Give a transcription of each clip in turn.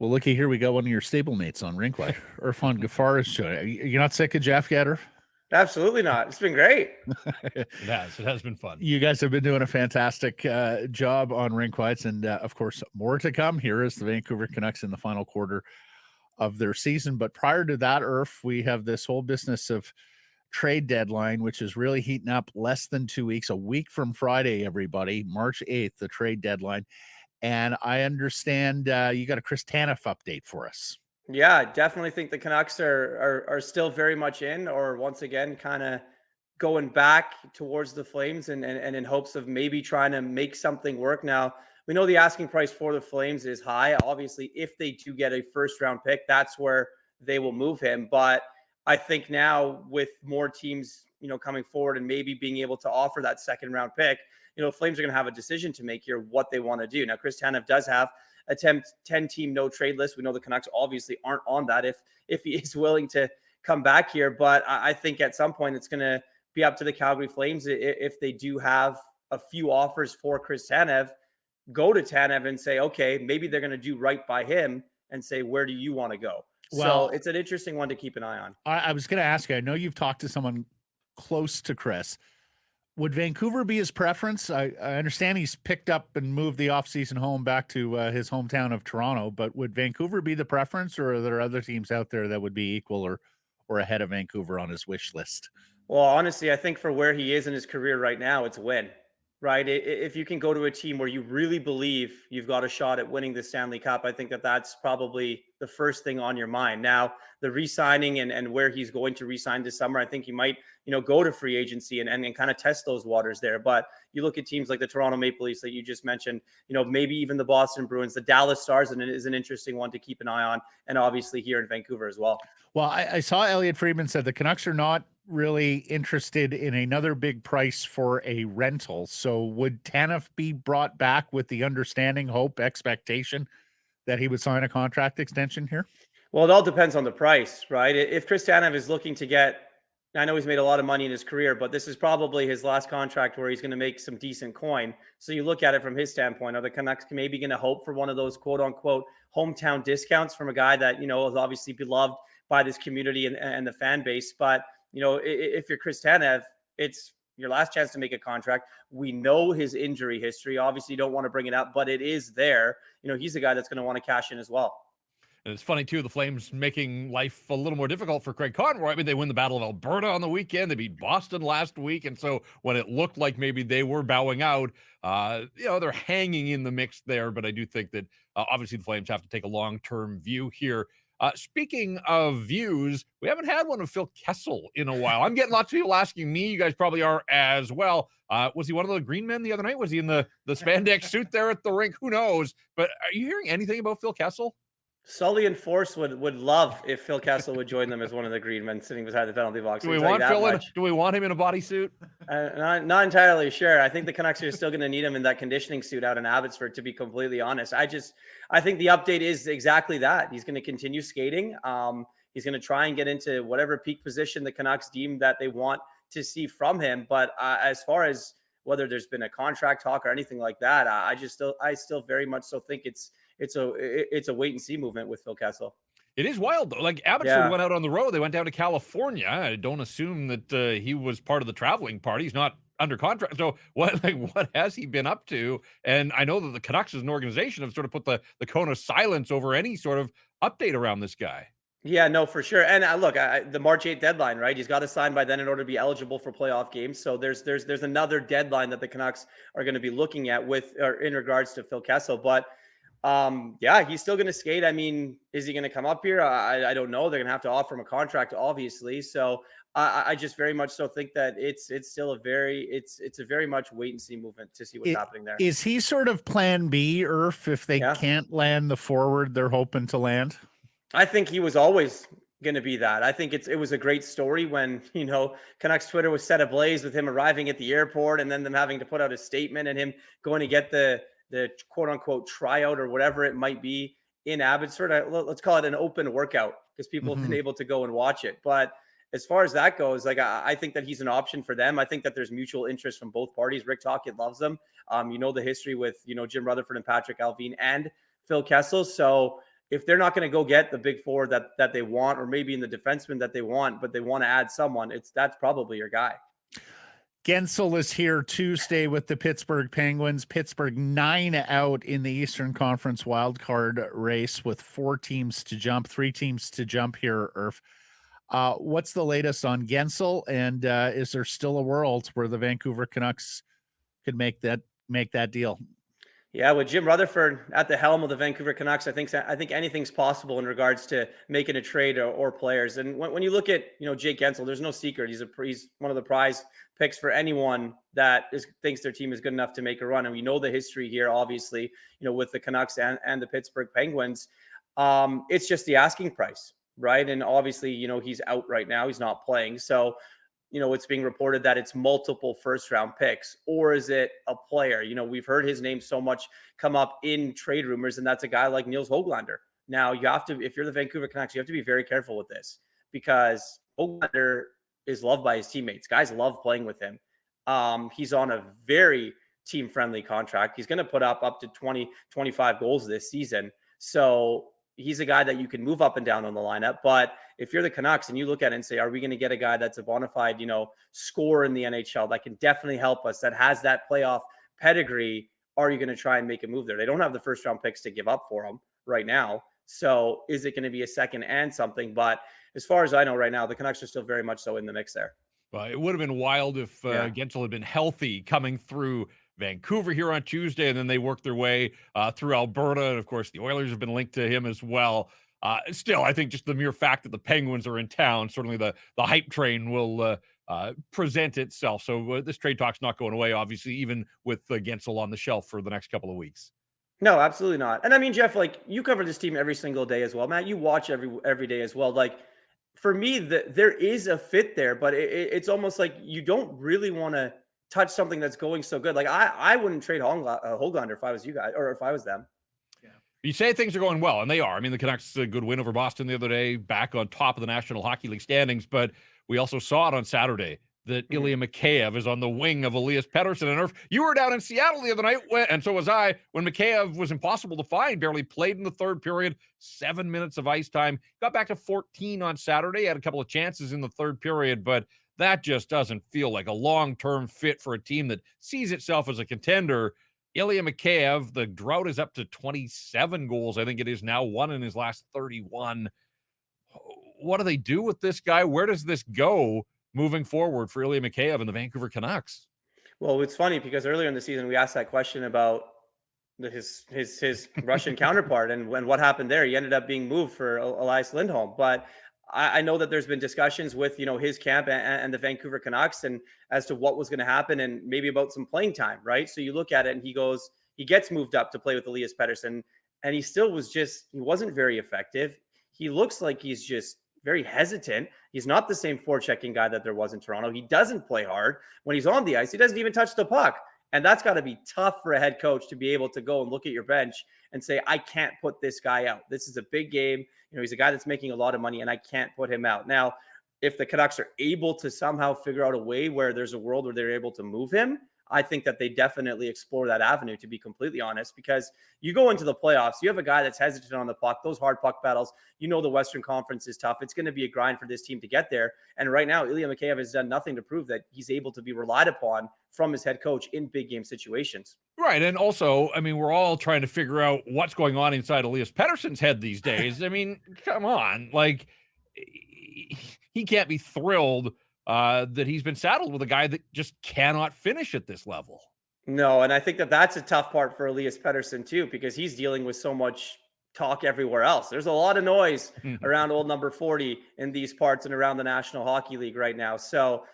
Well, looky here. We got one of your stablemates on Rinkwide. Irfaan Gaffar is showing. You're not sick of Jeff yet, Irf? Absolutely not. It's been great. It has been fun. You guys have been doing a fantastic job on Rinkwide, and of course, more to come here as the Vancouver Canucks in the final quarter of their season. But prior to that, Irf, we have this whole business of trade deadline, which is really heating up. Less than 2 weeks, a week from Friday, everybody, March 8th, the trade deadline. And I understand you got a Chris Tanev update for us. Yeah, I definitely think the Canucks are still very much in, or once again, kind of going back towards the Flames and in hopes of maybe trying to make something work. Now, we know the asking price for the Flames is high. Obviously, if they do get a first round pick, that's where they will move him. But I think now with more teams, coming forward and maybe being able to offer that second round pick, Flames are going to have a decision to make here what they want to do. Now, Chris Tanev does have a 10-team no trade list. We know the Canucks obviously aren't on that if he is willing to come back here. But I think at some point it's going to be up to the Calgary Flames if they do have a few offers for Chris Tanev, go to Tanev and say, okay, maybe they're going to do right by him and say, where do you want to go? Well, so it's an interesting one to keep an eye on. I was going to ask you, I know you've talked to someone close to Chris. Would Vancouver be his preference? I understand he's picked up and moved the offseason home back to his hometown of Toronto, but would Vancouver be the preference, or are there other teams out there that would be equal or ahead of Vancouver on his wish list? Well, honestly, I think for where he is in his career right now, it's win, right? If you can go to a team where you really believe you've got a shot at winning the Stanley Cup, I think that's probably the first thing on your mind. Now, the re-signing and where he's going to re-sign this summer, I think he might, go to free agency and kind of test those waters there. But you look at teams like the Toronto Maple Leafs that you just mentioned, maybe even the Boston Bruins, the Dallas Stars, and it is an interesting one to keep an eye on. And obviously here in Vancouver as well. Well, I saw Elliot Friedman said the Canucks are not really interested in another big price for a rental. So would Tanev be brought back with the understanding, hope, expectation that he would sign a contract extension here? Well, it all depends on the price, right? If Chris Tanev is looking to get, I know he's made a lot of money in his career, but this is probably his last contract where he's going to make some decent coin. So you look at it from his standpoint, are the Canucks maybe going to hope for one of those quote unquote hometown discounts from a guy that, is obviously beloved by this community and the fan base. But, if you're Chris Tanev, it's your last chance to make a contract. We know his injury history. Obviously, you don't want to bring it up, but it is there. He's a guy that's going to want to cash in as well. And it's funny, too, the Flames making life a little more difficult for Craig Conroy. I mean, they win the Battle of Alberta on the weekend. They beat Boston last week. And so when it looked like maybe they were bowing out, they're hanging in the mix there. But I do think that obviously the Flames have to take a long-term view here. Speaking of views, we haven't had one of Phil Kessel in a while. I'm getting lots of people asking me. You guys probably are as well. Was he one of the green men the other night? Was he in the spandex suit there at the rink? Who knows? But are you hearing anything about Phil Kessel? Sully and Force would love if Phil Kessel would join them as one of the green men sitting beside the penalty box. Do we want him in a bodysuit? Not entirely sure. I think the Canucks are still going to need him in that conditioning suit out in Abbotsford, to be completely honest. I think the update is exactly that. He's going to continue skating. He's going to try and get into whatever peak position the Canucks deem that they want to see from him. But as far as whether there's been a contract talk or anything like that, I still very much so think it's a wait and see movement with Phil Kessel. It is wild, though. Like, Abbotsford went out on the road. They went down to California. I don't assume that he was part of the traveling party. He's not under contract. So what has he been up to? And I know that the Canucks as an organization have sort of put the cone of silence over any sort of update around this guy. Yeah, no, for sure. And look, the March 8th deadline, right? He's got to sign by then in order to be eligible for playoff games. So there's another deadline that the Canucks are going to be looking at in regards to Phil Kessel. But he's still going to skate. I mean, is he going to come up here? I don't know. They're going to have to offer him a contract, obviously. So I just very much so think that it's still a very much wait and see movement to see what's happening there. Is he sort of plan B, Irf, if they can't land the forward they're hoping to land? I think he was always going to be that. I think it was a great story when, Canucks Twitter was set ablaze with him arriving at the airport and then them having to put out a statement and him going to get the quote unquote tryout or whatever it might be in Abbotsford. Let's call it an open workout because people have been able to go and watch it. But as far as that goes, I think that he's an option for them. I think that there's mutual interest from both parties. Rick Tocchet loves them. The history with, Jim Rutherford and Patrick Alvin and Phil Kessel. So, if they're not going to go get the big forward that they want, or maybe in the defenseman that they want, but they want to add someone, that's probably your guy. Guentzel is here Tuesday with the Pittsburgh Penguins. Pittsburgh 9 out in the Eastern Conference wildcard race with 4 teams to jump, 3 teams to jump here, Irf. What's the latest on Guentzel, and is there still a world where the Vancouver Canucks could make that deal? Yeah, with Jim Rutherford at the helm of the Vancouver Canucks, I think anything's possible in regards to making a trade or players. And when you look at Jake Guentzel, there's no secret. He's one of the prize picks for anyone that thinks their team is good enough to make a run. And we know the history here, obviously, with the Canucks and the Pittsburgh Penguins. It's just the asking price, right? And obviously, he's out right now. He's not playing. So it's being reported that it's multiple first-round picks, or is it a player? We've heard his name so much come up in trade rumors, and that's a guy like Nils Höglander. Now, you have to, if you're the Vancouver Canucks, you have to be very careful with this, because Höglander is loved by his teammates. Guys love playing with him. He's on a very team-friendly contract. He's going to put up to 20, 25 goals this season. So he's a guy that you can move up and down on the lineup. But if you're the Canucks and you look at it and say, are we going to get a guy that's a bona fide, scorer in the NHL that can definitely help us, that has that playoff pedigree, are you going to try and make a move there? They don't have the first round picks to give up for him right now. So is it going to be a second and something? But as far as I know right now, the Canucks are still very much so in the mix there. Well, it would have been wild if Guentzel had been healthy coming through Vancouver here on Tuesday, and then they worked their way through Alberta. And of course, the Oilers have been linked to him as well. Still, I think just the mere fact that the Penguins are in town, certainly the hype train will present itself. So this trade talk's not going away, obviously, even with Guentzel on the shelf for the next couple of weeks. No, absolutely not. And I mean, Jeff, like, you cover this team every single day as well, Matt. You watch every day as well. Like, for me, there is a fit there, but it's almost like you don't really want to touch something that's going so good. Like, I wouldn't trade Höglander if I was you guys, or if I was them. Yeah. You say things are going well, and they are. I mean, the Canucks a good win over Boston the other day, back on top of the National Hockey League standings, but we also saw it on Saturday that Ilya Mikheyev is on the wing of Elias Pettersson. And Irf, you were down in Seattle the other night, and so was I, when Mikheyev was impossible to find, barely played in the third period, 7 minutes of ice time, got back to 14 on Saturday, had a couple of chances in the third period, but that just doesn't feel like a long-term fit for a team that sees itself as a contender. Ilya Mikheyev, the drought is up to 27 goals. I think it is now, 1 in his last 31. What do they do with this guy? Where does this go moving forward for Ilya Mikheyev and the Vancouver Canucks? Well, it's funny because earlier in the season, we asked that question about his Russian counterpart and what happened there. He ended up being moved for Elias Lindholm. But I know that there's been discussions with, his camp and the Vancouver Canucks, and as to what was going to happen, and maybe about some playing time, right? So you look at it and he gets moved up to play with Elias Pettersson, and he wasn't very effective. He looks like he's just very hesitant. He's not the same forechecking guy that there was in Toronto. He doesn't play hard. When he's on the ice, he doesn't even touch the puck. And that's got to be tough for a head coach to be able to go and look at your bench and say, I can't put this guy out. This is a big game. He's a guy that's making a lot of money, and I can't put him out. Now, if the Canucks are able to somehow figure out a way where there's a world where they're able to move him, I think that they definitely explore that avenue, to be completely honest, because you go into the playoffs, you have a guy that's hesitant on the puck, those hard puck battles. The Western Conference is tough. It's going to be a grind for this team to get there. And right now, Ilya Mikheyev has done nothing to prove that he's able to be relied upon from his head coach in big game situations. Right. And also, I mean, we're all trying to figure out what's going on inside Elias Pettersson's head these days. I mean, come on. Like, he can't be thrilled that he's been saddled with a guy that just cannot finish at this level. No, and I think that that's a tough part for Elias Pettersson too, because he's dealing with so much talk everywhere else. There's a lot of noise around old number 40 in these parts and around the National Hockey League right now. So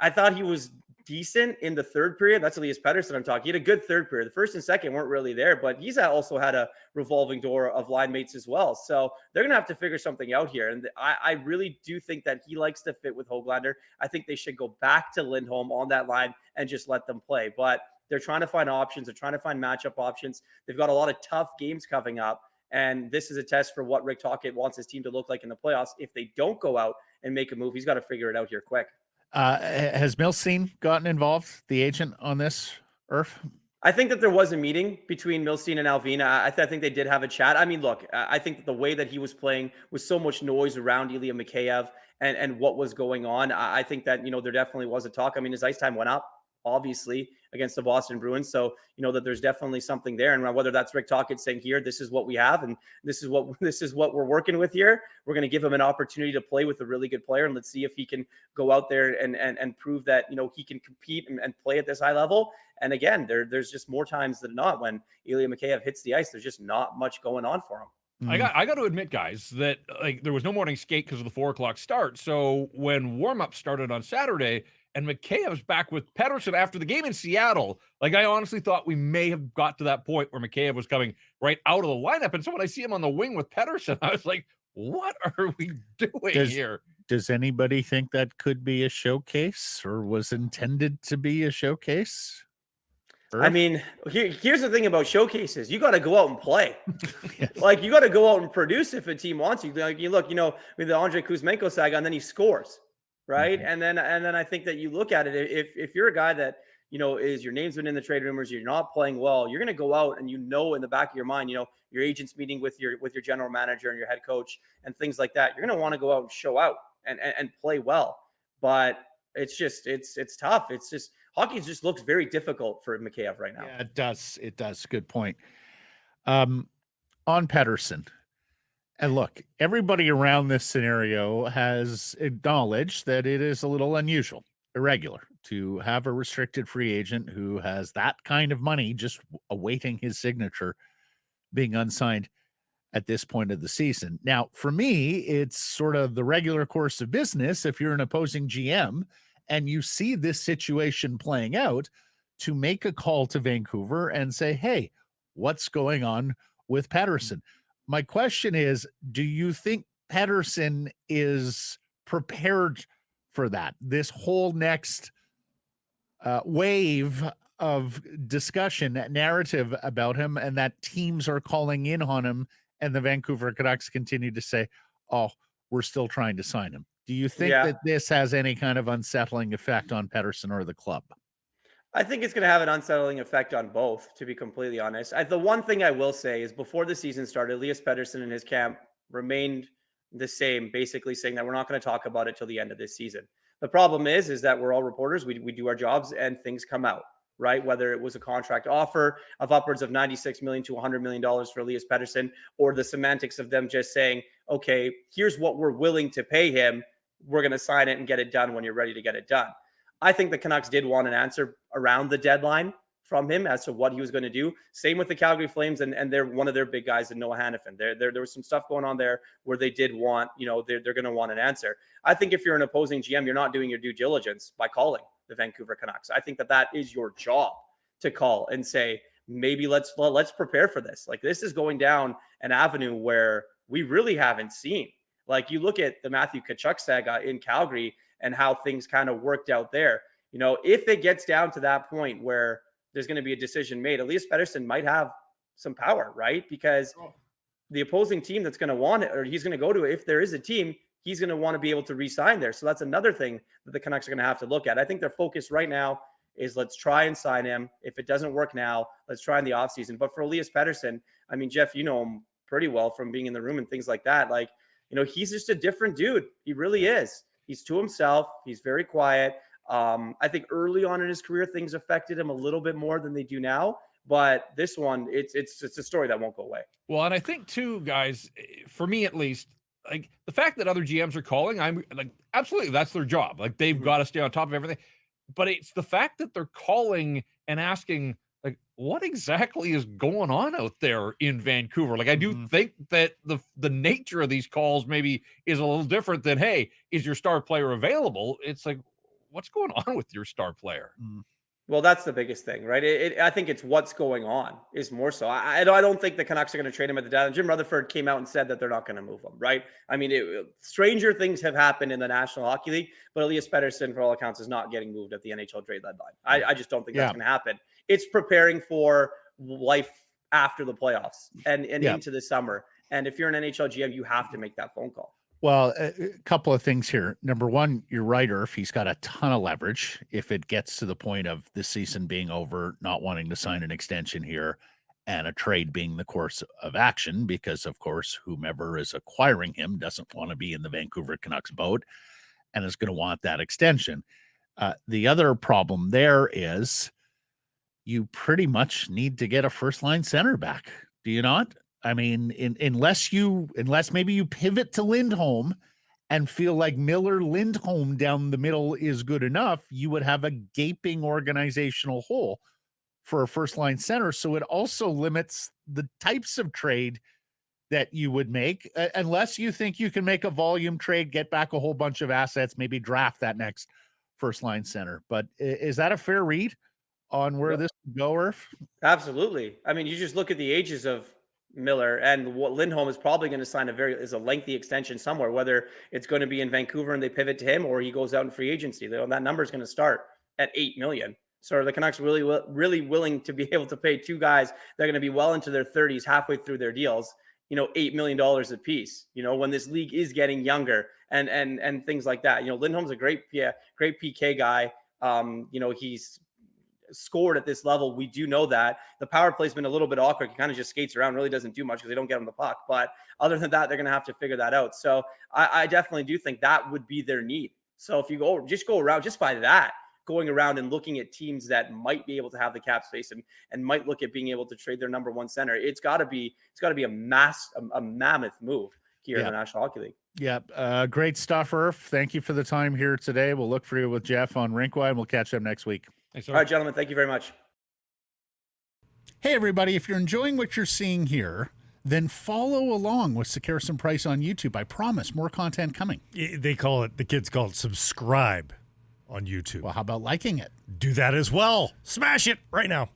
I thought he was decent in the third period. That's Elias Pettersson I'm talking. He had a good third period. The first and second weren't really there, but he's also had a revolving door of line mates as well. So they're going to have to figure something out here. And I really do think that he likes to fit with Höglander. I think they should go back to Lindholm on that line and just let them play. But they're trying to find options. They're trying to find matchup options. They've got a lot of tough games coming up. And this is a test for what Rick Tocchet wants his team to look like in the playoffs. If they don't go out and make a move, he's got to figure it out here quick. Has Milstein gotten involved, the agent, on this, Irf? I think that there was a meeting between Milstein and Alvina. I think they did have a chat. I mean, look, I think that the way that he was playing with so much noise around Ilya Mikheyev and what was going on, I think that, there definitely was a talk. I mean, his ice time went up, obviously, against the Boston Bruins. So, that there's definitely something there. And whether that's Rick Tocchet saying, here, this is what we have, and this is what we're working with here. We're going to give him an opportunity to play with a really good player. And let's see if he can go out there and prove that, he can compete and play at this high level. And again, there's just more times than not when Ilya Mikheyev hits the ice, there's just not much going on for him. I got to admit, guys, that there was no morning skate because of the 4:00 start. So when warm-up started on Saturday and Mikheyev's back with Pettersson after the game in Seattle, I honestly thought we may have got to that point where Mikheyev was coming right out of the lineup. And so when I see him on the wing with Pettersson, I was like, what are we doing here? Does anybody think that could be a showcase or was intended to be a showcase? I mean, here's the thing about showcases. You got to go out and play. Yes. You got to go out and produce if a team wants you. You look, with the Andre Kuzmenko saga, and then he scores, right? Mm-hmm. And then I think that you look at it. If you're a guy that, is your name's been in the trade rumors, you're not playing well, you're going to go out and in the back of your mind, your agent's meeting with your general manager and your head coach and things like that. You're going to want to go out and show out and play well. But it's just, it's tough. It's just, hockey just looks very difficult for Mikheyev right now. Yeah, it does. It does. Good point. On Pettersson, and look, everybody around this scenario has acknowledged that it is a little unusual, irregular to have a restricted free agent who has that kind of money just awaiting his signature being unsigned at this point of the season. Now, for me, it's sort of the regular course of business if you're an opposing GM and you see this situation playing out, to make a call to Vancouver and say, hey, what's going on with Pettersson? My question is, do you think Pettersson is prepared for that? This whole next wave of discussion, narrative about him, and that teams are calling in on him, and the Vancouver Canucks continue to say, oh, we're still trying to sign him. Do you think that this has any kind of unsettling effect on Pettersson or the club? I think it's going to have an unsettling effect on both, to be completely honest. The one thing I will say is before the season started, Elias Pettersson and his camp remained the same, basically saying that we're not going to talk about it till the end of this season. The problem is that we're all reporters. We do our jobs and things come out, right? Whether it was a contract offer of upwards of $96 million to $100 million for Elias Pettersson, or the semantics of them just saying, okay, here's what we're willing to pay him. We're going to sign it and get it done when you're ready to get it done. I think the Canucks did want an answer around the deadline from him as to what he was going to do. Same with the Calgary Flames and they're one of their big guys in Noah Hannafin. There was some stuff going on there where they did want, they're going to want an answer. I think if you're an opposing GM, you're not doing your due diligence by calling the Vancouver Canucks. I think that is your job to call and say, maybe let's prepare for this. This is going down an avenue where we really haven't seen. You look at the Matthew Tkachuk saga in Calgary and how things kind of worked out there. If it gets down to that point where there's going to be a decision made, Elias Pettersson might have some power, right? Because the opposing team that's going to want it, or he's going to go to it, if there is a team, he's going to want to be able to re-sign there. So that's another thing that the Canucks are going to have to look at. I think their focus right now is let's try and sign him. If it doesn't work now, let's try in the offseason. But for Elias Pettersson, I mean, Jeff, you know him pretty well from being in the room and things like that. He's just a different dude. He really is. He's to himself. He's very quiet. I think early on in his career, things affected him a little bit more than they do now. But this one, it's a story that won't go away. Well, and I think too, guys, for me at least, the fact that other GMs are calling, I'm absolutely, that's their job. They've got to stay on top of everything. But it's the fact that they're calling and asking, what exactly is going on out there in Vancouver? I do think that the nature of these calls maybe is a little different than, hey, is your star player available? It's what's going on with your star player? Well, that's the biggest thing, right? I think it's what's going on is more so. I don't think the Canucks are going to trade him at the deadline. Jim Rutherford came out and said that they're not going to move him, right? I mean, stranger things have happened in the National Hockey League, but Elias Pettersson, for all accounts, is not getting moved at the NHL trade deadline. I just don't think that's going to happen. It's preparing for life after the playoffs and into the summer. And if you're an NHL GM, you have to make that phone call. Well, a couple of things here. Number one, you're right, Irf. He's got a ton of leverage if it gets to the point of the season being over, not wanting to sign an extension here, and a trade being the course of action, because, of course, whomever is acquiring him doesn't want to be in the Vancouver Canucks boat and is going to want that extension. The other problem there is you pretty much need to get a first-line center back. Do you not? I mean, unless maybe you pivot to Lindholm and feel like Miller Lindholm down the middle is good enough, you would have a gaping organizational hole for a first line center. So it also limits the types of trade that you would make, unless you think you can make a volume trade, get back a whole bunch of assets, maybe draft that next first line center. But is that a fair read on where this would go, Irf? Absolutely. I mean, you just look at the ages of Miller, and what Lindholm is probably going to sign a lengthy extension somewhere, whether it's going to be in Vancouver and they pivot to him, or he goes out in free agency. That number is going to start at $8 million. So are the Canucks really willing to be able to pay two guys that are going to be well into their 30s, halfway through their deals, $8 million a piece, when this league is getting younger and things like that. Lindholm's a great PK guy. He's scored at this level. We do know that. The power play's been a little bit awkward. He kind of just skates around, really doesn't do much because they don't get him the puck. But other than that, they're going to have to figure that out. So I definitely do think that would be their need. So if you go around just by that, going around and looking at teams that might be able to have the cap space and might look at being able to trade their number one center, it's got to be a mammoth move here in the National Hockey League. Yeah, great stuff, Irf. Thank you for the time here today. We'll look for you with Jeff on Rinkwide, and we'll catch up next week. Thanks, all right, gentlemen. Thank you very much. Hey, everybody. If you're enjoying what you're seeing here, then follow along with Sekeres and Price on YouTube. I promise more content coming. The kids call it subscribe on YouTube. Well, how about liking it? Do that as well. Smash it right now.